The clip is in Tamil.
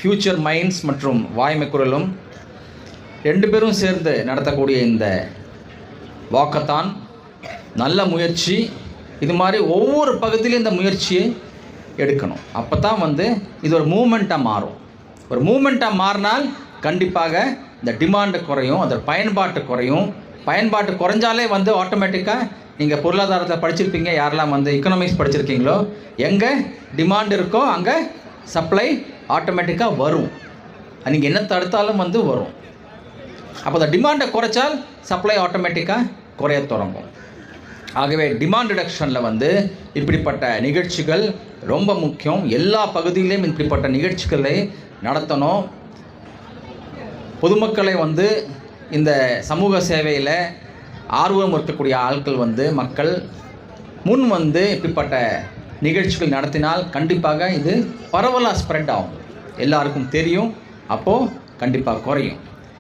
ஃப்யூச்சர் மைண்ட்ஸ் மற்றும் வாய்மை குரலும் 2 பேரும் சேர்ந்து நடத்தக்கூடிய இந்த வாக்கத்தான் நல்ல முயற்சி. இது மாதிரி ஒவ்வொரு பகுதியிலும் இந்த முயற்சியை எடுக்கணும். அப்போ தான் இது ஒரு மூமெண்ட்டாக மாறும். ஒரு மூமெண்ட்டாக மாறினால் கண்டிப்பாக இந்த டிமாண்டு குறையும், அதோட பயன்பாட்டு குறையும். பயன்பாட்டு குறைஞ்சாலே ஆட்டோமேட்டிக்காக நீங்கள் பொருளாதாரத்தில் படிச்சிருப்பீங்க. யாரெல்லாம் எக்கனாமிக்ஸ் படிச்சிருக்கீங்களோ, எங்கே டிமாண்ட் இருக்கோ அங்கே சப்ளை ஆட்டோமேட்டிக்காக வரும். நீங்கள் என்ன தடுத்தாலும் வரும். அப்போ அந்த டிமாண்டை குறைச்சால் சப்ளை ஆட்டோமேட்டிக்காக குறைய தொடங்கும். ஆகவே டிமாண்ட் ரிடக்ஷனில் இப்படிப்பட்ட நிகழ்ச்சிகள் ரொம்ப முக்கியம். எல்லா பகுதியிலையும் இப்படிப்பட்ட நிகழ்ச்சிகளை நடத்தணும். பொதுமக்களை இந்த சமூக சேவையில் ஆர்வம் இருக்கக்கூடிய ஆட்கள் மக்கள் முன் இப்படிப்பட்ட நிகழ்ச்சிகள் நடத்தினால் கண்டிப்பாக இது பரவலாக ஸ்ப்ரெட் ஆகும், எல்லாருக்கும் தெரியும். அப்போது கண்டிப்பாக குறையும்.